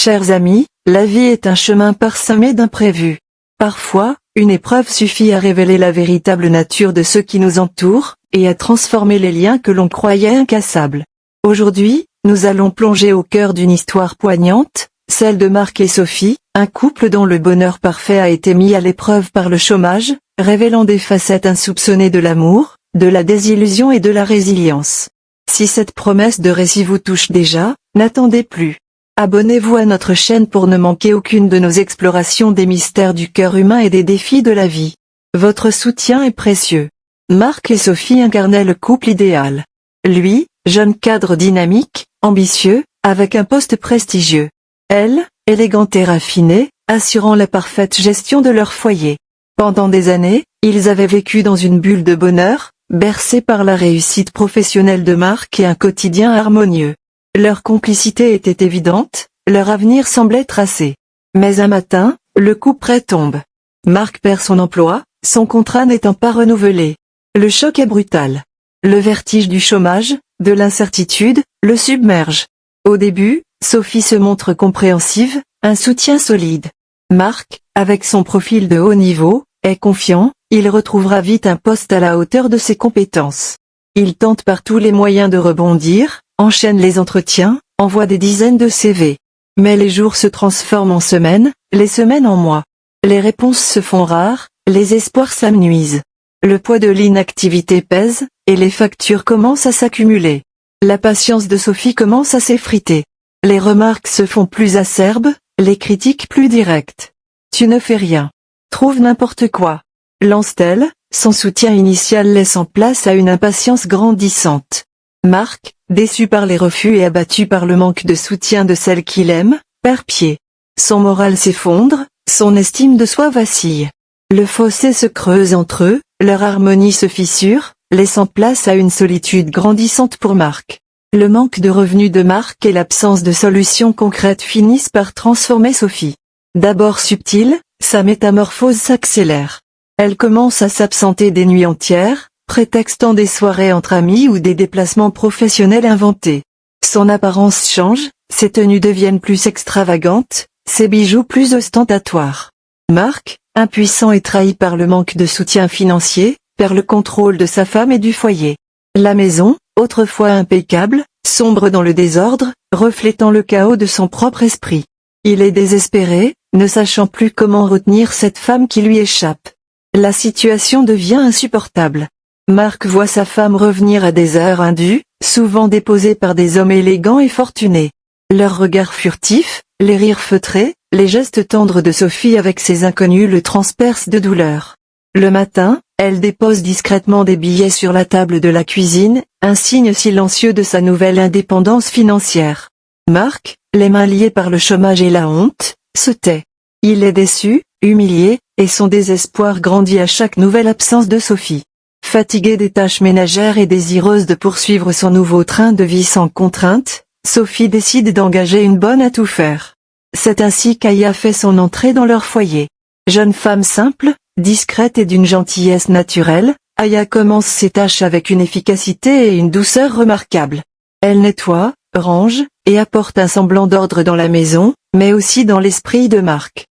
Chers amis, la vie est un chemin parsemé d'imprévus. Parfois, une épreuve suffit à révéler la véritable nature de ceux qui nous entourent, et à transformer les liens que l'on croyait incassables. Aujourd'hui, nous allons plonger au cœur d'une histoire poignante, celle de Marc et Sophie, un couple dont le bonheur parfait a été mis à l'épreuve par le chômage, révélant des facettes insoupçonnées de l'amour, de la désillusion et de la résilience. Si cette promesse de récit vous touche déjà, n'attendez plus. Abonnez-vous à notre chaîne pour ne manquer aucune de nos explorations des mystères du cœur humain et des défis de la vie. Votre soutien est précieux. Marc et Sophie incarnaient le couple idéal. Lui, jeune cadre dynamique, ambitieux, avec un poste prestigieux. Elle, élégante et raffinée, assurant la parfaite gestion de leur foyer. Pendant des années, ils avaient vécu dans une bulle de bonheur, bercés par la réussite professionnelle de Marc et un quotidien harmonieux. Leur complicité était évidente, leur avenir semblait tracé. Mais un matin, le coup près tombe. Marc perd son emploi, son contrat n'étant pas renouvelé. Le choc est brutal. Le vertige du chômage, de l'incertitude, le submerge. Au début, Sophie se montre compréhensive, un soutien solide. Marc, avec son profil de haut niveau, est confiant, il retrouvera vite un poste à la hauteur de ses compétences. Il tente par tous les moyens de rebondir, enchaîne les entretiens, envoie des dizaines de CV. Mais les jours se transforment en semaines, les semaines en mois. Les réponses se font rares, les espoirs s'amenuisent. Le poids de l'inactivité pèse, et les factures commencent à s'accumuler. La patience de Sophie commence à s'effriter. Les remarques se font plus acerbes, les critiques plus directes. Tu ne fais rien. Trouve n'importe quoi. Lance-t-elle, son soutien initial laissant place à une impatience grandissante. Marc, déçu par les refus et abattu par le manque de soutien de celle qu'il aime, perd pied. Son moral s'effondre, son estime de soi vacille. Le fossé se creuse entre eux, leur harmonie se fissure, laissant place à une solitude grandissante pour Marc. Le manque de revenus de Marc et l'absence de solutions concrètes finissent par transformer Sophie. D'abord subtile, sa métamorphose s'accélère. Elle commence à s'absenter des nuits entières, prétextant des soirées entre amis ou des déplacements professionnels inventés. Son apparence change, ses tenues deviennent plus extravagantes, ses bijoux plus ostentatoires. Marc, impuissant et trahi par le manque de soutien financier, perd le contrôle de sa femme et du foyer. La maison, autrefois impeccable, sombre dans le désordre, reflétant le chaos de son propre esprit. Il est désespéré, ne sachant plus comment retenir cette femme qui lui échappe. La situation devient insupportable. Marc voit sa femme revenir à des heures indues, souvent déposées par des hommes élégants et fortunés. Leurs regards furtifs, les rires feutrés, les gestes tendres de Sophie avec ses inconnus le transpercent de douleur. Le matin, elle dépose discrètement des billets sur la table de la cuisine, un signe silencieux de sa nouvelle indépendance financière. Marc, les mains liées par le chômage et la honte, se tait. Il est déçu, humilié, et son désespoir grandit à chaque nouvelle absence de Sophie. Fatiguée des tâches ménagères et désireuse de poursuivre son nouveau train de vie sans contrainte, Sophie décide d'engager une bonne à tout faire. C'est ainsi qu'Aya fait son entrée dans leur foyer. Jeune femme simple, discrète et d'une gentillesse naturelle, Aya commence ses tâches avec une efficacité et une douceur remarquables. Elle nettoie, range, et apporte un semblant d'ordre dans la maison, mais aussi dans l'esprit de Marc.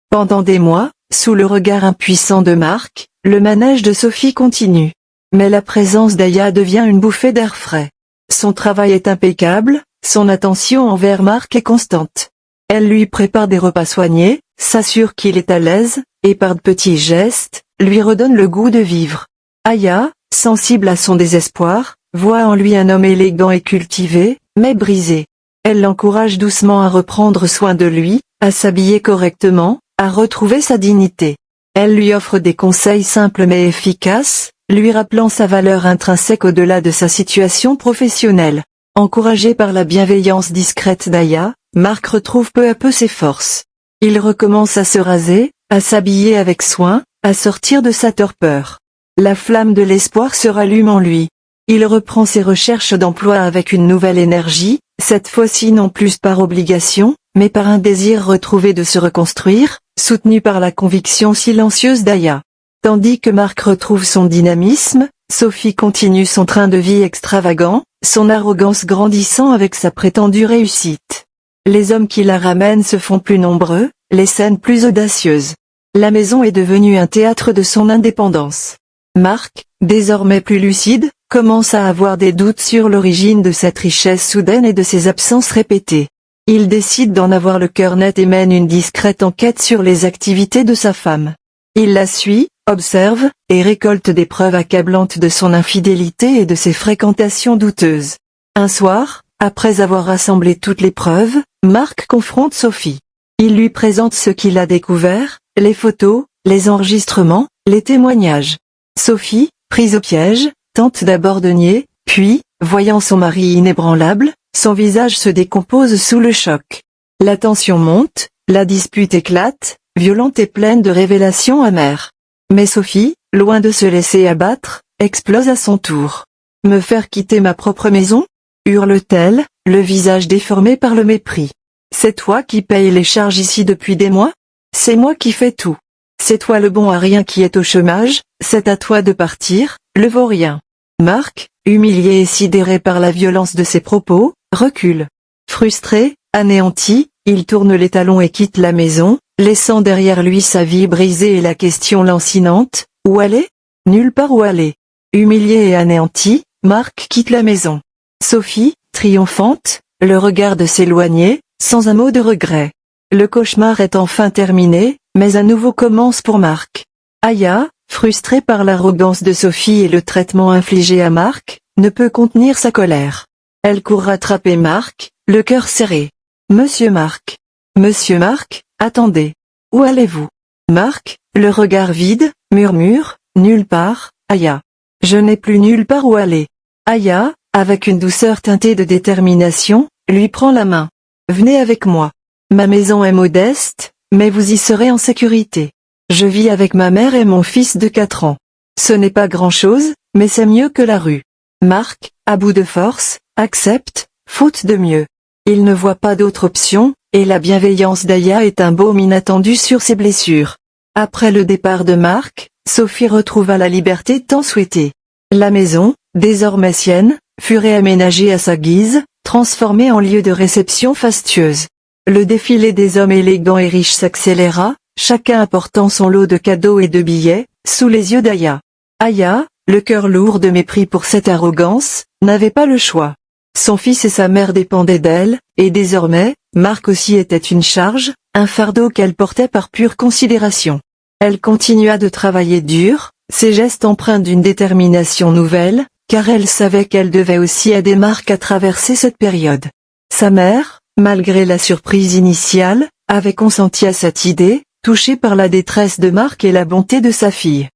Pendant des mois, sous le regard impuissant de Marc, le manège de Sophie continue. Mais la présence d'Aya devient une bouffée d'air frais. Son travail est impeccable, son attention envers Marc est constante. Elle lui prépare des repas soignés, s'assure qu'il est à l'aise, et par de petits gestes, lui redonne le goût de vivre. Aya, sensible à son désespoir, voit en lui un homme élégant et cultivé, mais brisé. Elle l'encourage doucement à reprendre soin de lui, à s'habiller correctement, à retrouver sa dignité. Elle lui offre des conseils simples mais efficaces, lui rappelant sa valeur intrinsèque au-delà de sa situation professionnelle. Encouragé par la bienveillance discrète d'Aya, Marc retrouve peu à peu ses forces. Il recommence à se raser, à s'habiller avec soin, à sortir de sa torpeur. La flamme de l'espoir se rallume en lui. Il reprend ses recherches d'emploi avec une nouvelle énergie, cette fois-ci non plus par obligation, mais par un désir retrouvé de se reconstruire, soutenu par la conviction silencieuse d'Aya. Tandis que Marc retrouve son dynamisme, Sophie continue son train de vie extravagant, son arrogance grandissant avec sa prétendue réussite. Les hommes qui la ramènent se font plus nombreux, les scènes plus audacieuses. La maison est devenue un théâtre de son indépendance. Mark, désormais plus lucide, commence à avoir des doutes sur l'origine de cette richesse soudaine et de ses absences répétées. Il décide d'en avoir le cœur net et mène une discrète enquête sur les activités de sa femme. Il la suit, observe, et récolte des preuves accablantes de son infidélité et de ses fréquentations douteuses. Un soir, après avoir rassemblé toutes les preuves, Mark confronte Sophie. Il lui présente ce qu'il a découvert, les photos, les enregistrements, les témoignages. Sophie, prise au piège, tente d'abord de nier, puis, voyant son mari inébranlable, son visage se décompose sous le choc. La tension monte, la dispute éclate, violente et pleine de révélations amères. Mais Sophie, loin de se laisser abattre, explose à son tour. « Me faire quitter ma propre maison ?» hurle-t-elle, le visage déformé par le mépris. « C'est toi qui payes les charges ici depuis des mois ? C'est moi qui fais tout. C'est toi le bon à rien qui est au chômage, c'est à toi de partir, le vaurien. » Mark, humilié et sidéré par la violence de ses propos, recule. Frustré, anéanti, il tourne les talons et quitte la maison, laissant derrière lui sa vie brisée et la question lancinante, où aller ? Nulle part où aller. Humilié et anéanti, Mark quitte la maison. Sophie, triomphante, le regarde s'éloigner, sans un mot de regret. Le cauchemar est enfin terminé, mais un nouveau commence pour Mark. Aya, frustrée par l'arrogance de Sophie et le traitement infligé à Mark, ne peut contenir sa colère. Elle court rattraper Mark, le cœur serré. « Monsieur Mark. Monsieur Mark, attendez. Où allez-vous » Mark, le regard vide, murmure, « Nulle part, Aya. Je n'ai plus nulle part où aller. » Aya, avec une douceur teintée de détermination, lui prend la main. « Venez avec moi. Ma maison est modeste, mais vous y serez en sécurité. Je vis avec ma mère et mon fils de 4 ans. Ce n'est pas grand-chose, mais c'est mieux que la rue. » Mark, à bout de force, accepte, faute de mieux. Il ne voit pas d'autre option, et la bienveillance d'Aya est un baume inattendu sur ses blessures. Après le départ de Mark, Sophie retrouva la liberté tant souhaitée. La maison, désormais sienne, fut réaménagée à sa guise, transformée en lieu de réception fastueuse. Le défilé des hommes élégants et riches s'accéléra, chacun apportant son lot de cadeaux et de billets, sous les yeux d'Aya. Aya, le cœur lourd de mépris pour cette arrogance, n'avait pas le choix. Son fils et sa mère dépendaient d'elle, et désormais, Mark aussi était une charge, un fardeau qu'elle portait par pure considération. Elle continua de travailler dur, ses gestes empreints d'une détermination nouvelle, car elle savait qu'elle devait aussi aider Mark à traverser cette période. Sa mère, malgré la surprise initiale, avait consenti à cette idée, touchée par la détresse de Mark et la bonté de sa fille.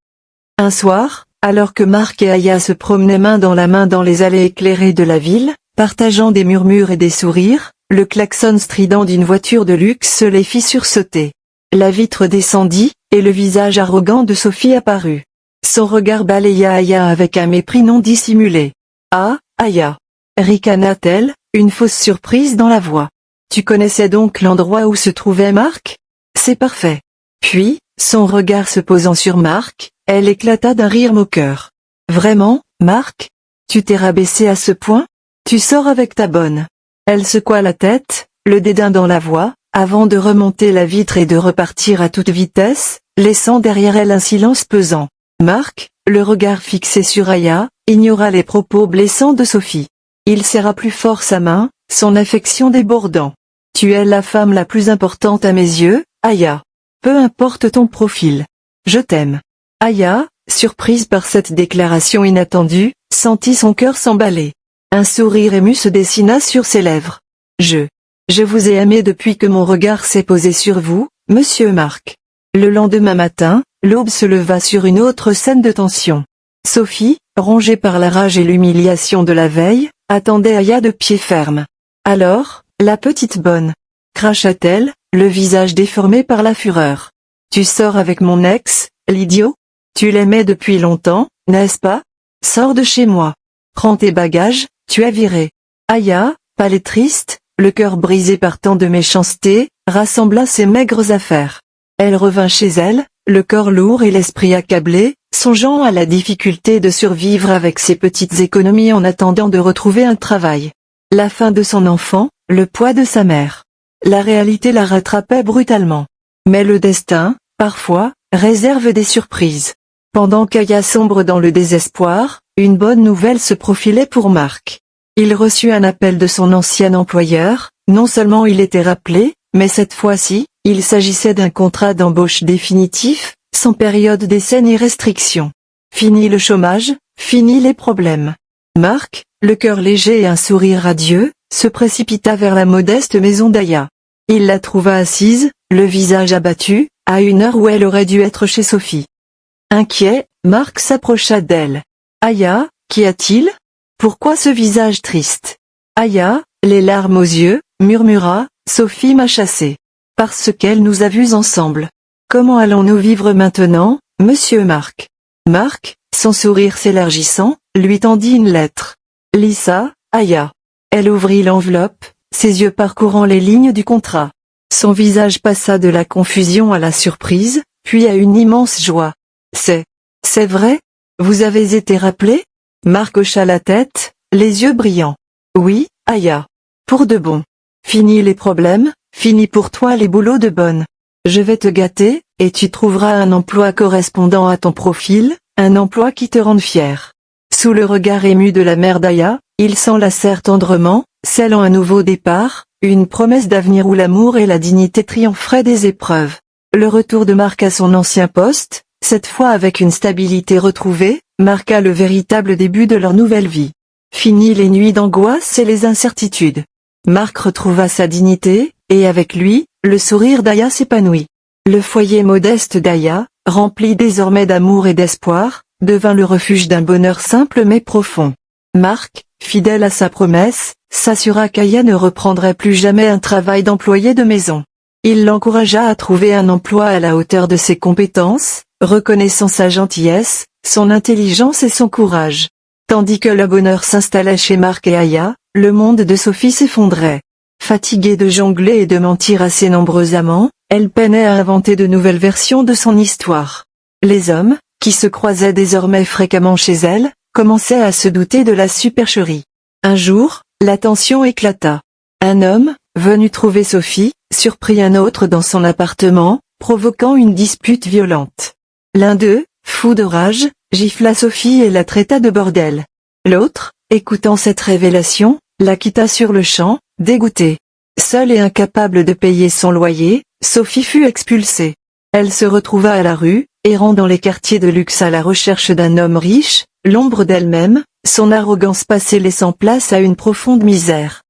Un soir, alors que Mark et Aya se promenaient main dans la main dans les allées éclairées de la ville, partageant des murmures et des sourires, le klaxon strident d'une voiture de luxe les fit sursauter. La vitre descendit, et le visage arrogant de Sophie apparut. Son regard balaya Aya avec un mépris non dissimulé. « Ah, Aya » ricana-t-elle, une fausse surprise dans la voix. « Tu connaissais donc l'endroit où se trouvait Mark ? C'est parfait. » Puis, son regard se posant sur Mark, elle éclata d'un rire moqueur. « Vraiment, Mark ? Tu t'es rabaissé à ce point ? Tu sors avec ta bonne. » Elle secoua la tête, le dédain dans la voix, avant de remonter la vitre et de repartir à toute vitesse, laissant derrière elle un silence pesant. Mark, le regard fixé sur Aya, ignora les propos blessants de Sophie. Il serra plus fort sa main, son affection débordant. « Tu es la femme la plus importante à mes yeux, Aya. Peu importe ton profil. Je t'aime. » Aya, surprise par cette déclaration inattendue, sentit son cœur s'emballer. Un sourire ému se dessina sur ses lèvres. « Je vous ai aimé depuis que mon regard s'est posé sur vous, monsieur Mark. » Le lendemain matin, l'aube se leva sur une autre scène de tension. Sophie, rongée par la rage et l'humiliation de la veille, attendait Aya de pied ferme. « Alors, la petite bonne » cracha-t-elle, le visage déformé par la fureur. « Tu sors avec mon ex, l'idiot ? Tu l'aimais depuis longtemps, n'est-ce pas ? Sors de chez moi. Prends tes bagages, tu es viré. » Aya, pâle et triste, le cœur brisé par tant de méchanceté, rassembla ses maigres affaires. Elle revint chez elle, le corps lourd et l'esprit accablé, songeant à la difficulté de survivre avec ses petites économies en attendant de retrouver un travail. La faim de son enfant, le poids de sa mère. la réalité la rattrapait brutalement. Mais le destin, parfois, réserve des surprises. Pendant qu'Aya sombre dans le désespoir, une bonne nouvelle se profilait pour Marc. Il reçut un appel de son ancien employeur, non seulement il était rappelé, mais cette fois-ci, il s'agissait d'un contrat d'embauche définitif, sans période d'essai ni restriction. Fini le chômage, fini les problèmes. Marc, le cœur léger et un sourire radieux, se précipita vers la modeste maison d'Aya. Il la trouva assise, le visage abattu, à une heure où elle aurait dû être chez Sophie. Inquiet, Marc s'approcha d'elle. « Aya, qu'y a-t-il ? Pourquoi ce visage triste ?» Aya, les larmes aux yeux, murmura, « Sophie m'a chassé. Parce qu'elle nous a vus ensemble. Comment allons-nous vivre maintenant, monsieur Marc ?» Marc, son sourire s'élargissant, lui tendit une lettre. « Lis ça, Aya. » Elle ouvrit l'enveloppe, ses yeux parcourant les lignes du contrat. Son visage passa de la confusion à la surprise, puis à une immense joie. « C'est vrai ? Vous avez été rappelé ?» Marc hocha la tête, les yeux brillants. « Oui, Aya. Pour de bon. Fini les problèmes, fini pour toi les boulots de bonne. Je vais te gâter, et tu trouveras un emploi correspondant à ton profil, un emploi qui te rende fier. » Sous le regard ému de la mère d'Aya, ils s'enlacèrent tendrement, scellant un nouveau départ, une promesse d'avenir où l'amour et la dignité triompheraient des épreuves. Le retour de Marc à son ancien poste, cette fois avec une stabilité retrouvée, marqua le véritable début de leur nouvelle vie. Fini les nuits d'angoisse et les incertitudes. Marc retrouva sa dignité, et avec lui, le sourire d'Aya s'épanouit. Le foyer modeste d'Aya, rempli désormais d'amour et d'espoir, devint le refuge d'un bonheur simple mais profond. Marc, fidèle à sa promesse, s'assura qu'Aya ne reprendrait plus jamais un travail d'employé de maison. Il l'encouragea à trouver un emploi à la hauteur de ses compétences, reconnaissant sa gentillesse, son intelligence et son courage. Tandis que le bonheur s'installait chez Marc et Aya, le monde de Sophie s'effondrait. Fatiguée de jongler et de mentir à ses nombreux amants, elle peinait à inventer de nouvelles versions de son histoire. Les hommes, qui se croisaient désormais fréquemment chez elle, commençaient à se douter de la supercherie. Un jour, la tension éclata. Un homme, venu trouver Sophie, surprit un autre dans son appartement, provoquant une dispute violente. L'un d'eux, fou de rage, gifla Sophie et la traita de bordel. L'autre, écoutant cette révélation, la quitta sur le champ, dégoûtée. Seule et incapable de payer son loyer, Sophie fut expulsée. Elle se retrouva à la rue, errant dans les quartiers de luxe à la recherche d'un homme riche, l'ombre d'elle-même, son arrogance passée laissant place à une profonde misère.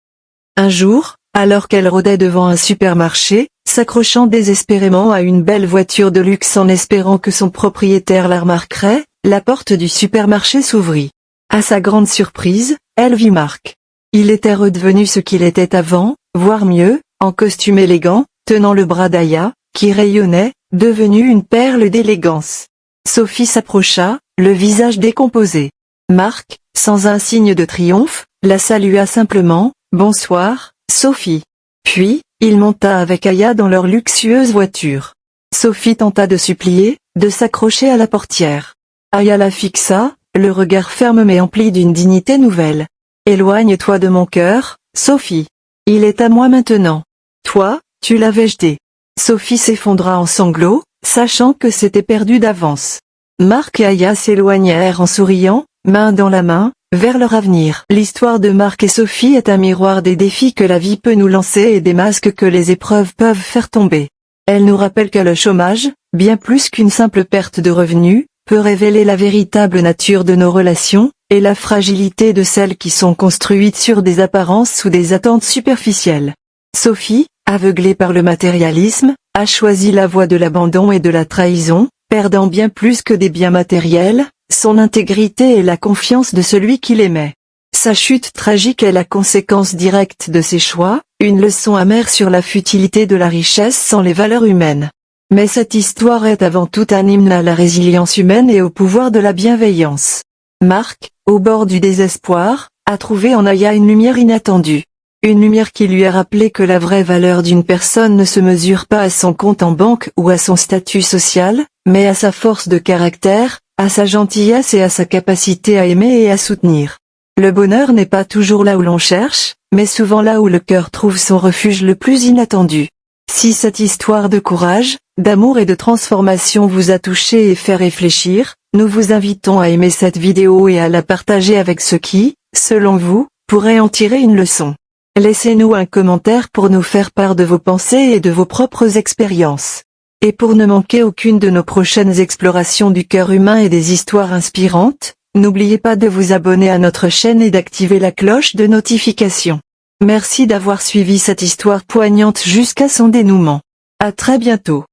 Un jour, alors qu'elle rôdait devant un supermarché, s'accrochant désespérément à une belle voiture de luxe en espérant que son propriétaire la remarquerait, la porte du supermarché s'ouvrit. À sa grande surprise, elle vit Marc. Il était redevenu ce qu'il était avant, voire mieux, en costume élégant, tenant le bras d'Aya, qui rayonnait, devenu une perle d'élégance. Sophie s'approcha, le visage décomposé. Marc, sans un signe de triomphe, la salua simplement, « Bonsoir, Sophie ». Puis, il monta avec Aya dans leur luxueuse voiture. Sophie tenta de supplier, de s'accrocher à la portière. Aya la fixa, le regard ferme mais empli d'une dignité nouvelle. « Éloigne-toi de mon cœur, Sophie. Il est à moi maintenant. Toi, tu l'avais jeté. » Sophie s'effondra en sanglots, sachant que c'était perdu d'avance. Marc et Aya s'éloignèrent en souriant, main dans la main, vers leur avenir. L'histoire de Marc et Sophie est un miroir des défis que la vie peut nous lancer et des masques que les épreuves peuvent faire tomber. Elle nous rappelle que le chômage, bien plus qu'une simple perte de revenus, peut révéler la véritable nature de nos relations, et la fragilité de celles qui sont construites sur des apparences ou des attentes superficielles. Sophie, aveuglée par le matérialisme, a choisi la voie de l'abandon et de la trahison, perdant bien plus que des biens matériels, son intégrité et la confiance de celui qui l'aimait. Sa chute tragique est la conséquence directe de ses choix, une leçon amère sur la futilité de la richesse sans les valeurs humaines. Mais cette histoire est avant tout un hymne à la résilience humaine et au pouvoir de la bienveillance. Marc, au bord du désespoir, a trouvé en Aya une lumière inattendue. Une lumière qui lui a rappelé que la vraie valeur d'une personne ne se mesure pas à son compte en banque ou à son statut social, mais à sa force de caractère, à sa gentillesse et à sa capacité à aimer et à soutenir. Le bonheur n'est pas toujours là où l'on cherche, mais souvent là où le cœur trouve son refuge le plus inattendu. Si cette histoire de courage, d'amour et de transformation vous a touché et fait réfléchir, nous vous invitons à aimer cette vidéo et à la partager avec ceux qui, selon vous, pourraient en tirer une leçon. Laissez-nous un commentaire pour nous faire part de vos pensées et de vos propres expériences. Et pour ne manquer aucune de nos prochaines explorations du cœur humain et des histoires inspirantes, n'oubliez pas de vous abonner à notre chaîne et d'activer la cloche de notification. Merci d'avoir suivi cette histoire poignante jusqu'à son dénouement. À très bientôt.